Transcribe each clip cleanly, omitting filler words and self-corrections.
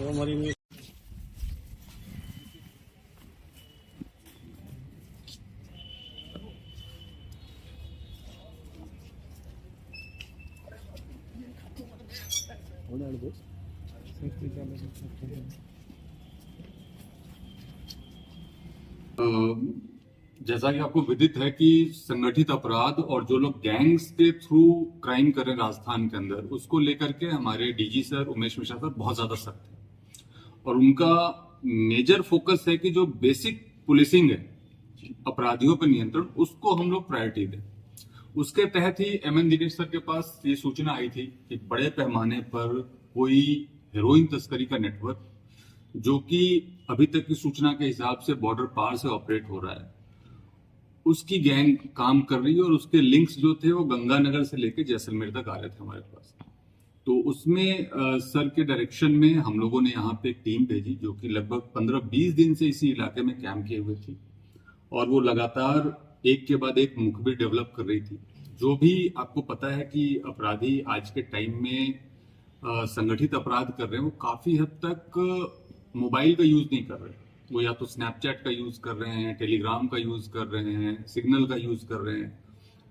हमारी जैसा कि आपको विदित है कि संगठित अपराध और जो लोग गैंग्स के थ्रू क्राइम कर रहे हैं राजस्थान के अंदर, उसको लेकर के हमारे DG sir Umesh Mishra sir बहुत ज्यादा सख्त है और उनका मेजर फोकस है कि जो बेसिक पुलिसिंग है अपराधियों पर नियंत्रण, उसको हम लोग प्रायोरिटी दें। उसके तहत ही एमएन दिनेश सर के पास ये सूचना आई थी कि बड़े पैमाने पर कोई हेरोइन तस्करी का नेटवर्क, जो कि अभी तक की सूचना के हिसाब से बॉर्डर पार से ऑपरेट हो रहा है, उसकी गैंग काम कर रही है और उसके लिंक्स जो थे वो गंगानगर से लेकर जैसलमेर तक आ रहे थे हमारे पास। तो उसमें सर के डायरेक्शन में हम लोगों ने यहाँ पे एक टीम भेजी जो कि लगभग 15-20 दिन से इसी इलाके में कैंप किए हुए थी और वो लगातार एक के बाद एक मुखबिर डेवलप कर रही थी। जो भी आपको पता है कि अपराधी आज के टाइम में संगठित अपराध कर रहे हैं, वो काफी हद तक मोबाइल का यूज नहीं कर रहे। वो या तो स्नैपचैट का यूज कर रहे हैं, टेलीग्राम का यूज कर रहे हैं, सिग्नल का यूज कर रहे हैं।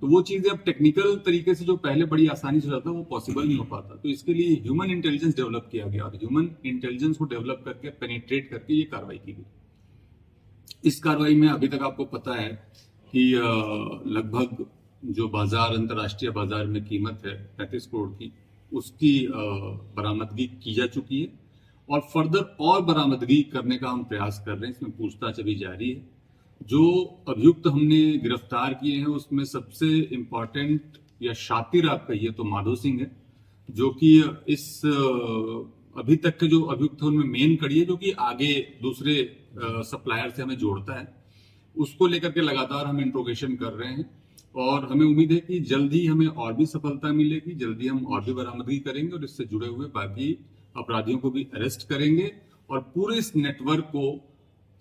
तो वो चीजें अब टेक्निकल तरीके से जो पहले बड़ी आसानी से जाता वो पॉसिबल नहीं हो पाता। तो इसके लिए ह्यूमन इंटेलिजेंस डेवलप किया गया और ह्यूमन इंटेलिजेंस को डेवलप करके पेनिट्रेट करके ये कार्रवाई की गई। इस कार्रवाई में अभी तक आपको पता है कि लगभग जो बाजार, अंतर्राष्ट्रीय बाजार में कीमत है 35 करोड़ की, उसकी बरामदगी की जा चुकी है और फर्दर और बरामदगी करने का हम प्रयास कर रहे हैं। इसमें पूछताछ अभी जारी है। जो अभियुक्त हमने गिरफ्तार किए हैं उसमें सबसे इम्पोर्टेंट या शातिर आप कहिए तो माधो सिंह है, जो कि इस अभी तक के जो अभियुक्त है उनमें मेन कड़ी है, जो कि आगे दूसरे सप्लायर से हमें जोड़ता है। उसको लेकर के लगातार हम इंट्रोगेशन कर रहे हैं और हमें उम्मीद है कि जल्द ही हमें और भी सफलता मिलेगी, जल्दी हम और भी बरामदगी करेंगे और इससे जुड़े हुए बाकी अपराधियों को भी अरेस्ट करेंगे और पूरे इस नेटवर्क को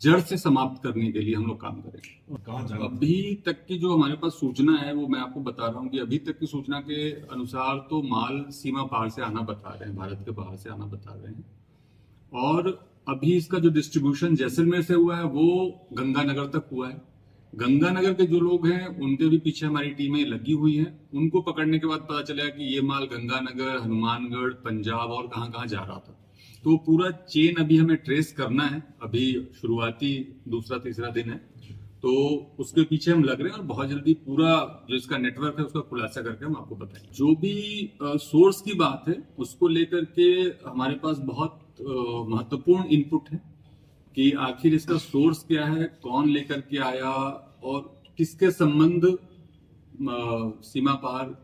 जड़ से समाप्त करने के लिए हम लोग काम करेंगे। अभी तक की जो हमारे पास सूचना है वो मैं आपको बता रहा हूँ कि अभी तक की सूचना के अनुसार तो माल सीमा पार से आना बता रहे हैं, भारत के बाहर से आना बता रहे हैं। और अभी इसका जो डिस्ट्रीब्यूशन जैसलमेर से हुआ है वो गंगानगर तक हुआ है। गंगानगर के जो लोग हैं उनके भी पीछे हमारी टीमें लगी हुई हैं। उनको पकड़ने के बाद पता चला कि ये माल गंगानगर, हनुमानगढ़, पंजाब और कहां जा रहा था। तो पूरा चेन अभी हमें ट्रेस करना है। अभी शुरुआती दूसरा तीसरा दिन है, तो उसके पीछे हम लग रहे हैं और बहुत जल्दी पूरा जो इसका नेटवर्क है उसका खुलासा करके हम आपको बताएंगे। जो भी सोर्स की बात है उसको लेकर के हमारे पास बहुत महत्वपूर्ण इनपुट है कि आखिर इसका सोर्स क्या है, कौन लेकर के आया और किसके संबंध सीमा पार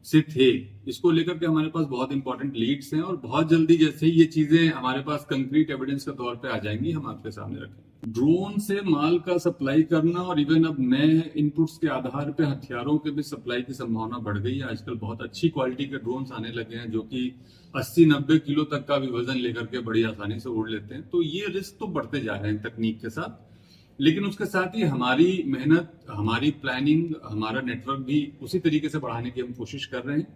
से थे। इसको लेकर के हमारे पास बहुत इंपॉर्टेंट लीड्स हैं और बहुत जल्दी जैसे ही ये चीजें हमारे पास कंक्रीट एविडेंस के तौर पे आ जाएंगी हम आपके सामने रखेंगे। ड्रोन से माल का सप्लाई करना और इवन अब नए इनपुट्स के आधार पे हथियारों के भी सप्लाई की संभावना बढ़ गई है। आजकल बहुत अच्छी क्वालिटी के ड्रोन्स आने लगे हैं जो कि 80-90 किलो तक का भी वजन लेकर के बड़ी आसानी से उड़ लेते हैं। तो ये रिस्क तो बढ़ते जा रहे हैं तकनीक के साथ, लेकिन उसके साथ ही हमारी मेहनत, हमारी प्लानिंग, हमारा नेटवर्क भी उसी तरीके से बढ़ाने की हम कोशिश कर रहे हैं।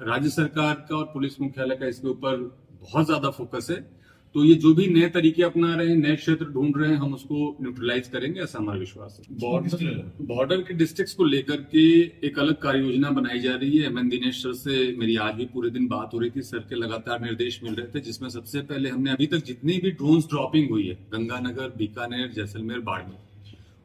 राज्य सरकार का और पुलिस मुख्यालय का इसके ऊपर बहुत ज्यादा फोकस है। तो ये जो भी नए तरीके अपना रहे हैं, नए क्षेत्र ढूंढ रहे हैं, हम उसको न्यूट्रलाइज करेंगे, ऐसा हमारा विश्वास है। बॉर्डर के डिस्ट्रिक्ट्स को लेकर के एक अलग कार्य योजना बनाई जा रही है। एमएन दिनेश सर से मेरी आज भी पूरे दिन बात हो रही थी। सर के लगातार निर्देश मिल रहे थे, जिसमें सबसे पहले हमने अभी तक जितनी भी ड्रोन्स ड्रॉपिंग हुई है गंगानगर, बीकानेर, जैसलमेर, बाड़मेर,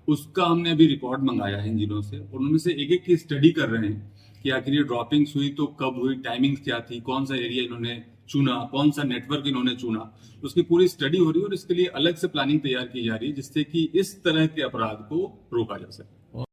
उसका हमने अभी रिकॉर्ड मंगाया है इन जिलों से और उनमें से एक एक की स्टडी कर रहे हैं कि आखिर ये ड्रॉपिंग्स हुई तो कब हुई, टाइमिंग क्या थी, कौन सा एरिया इन्होंने चुना, कौन सा नेटवर्क इन्होंने चुना, उसकी पूरी स्टडी हो रही है और इसके लिए अलग से प्लानिंग तैयार की जा रही है जिससे कि इस तरह के अपराध को रोका जा सके।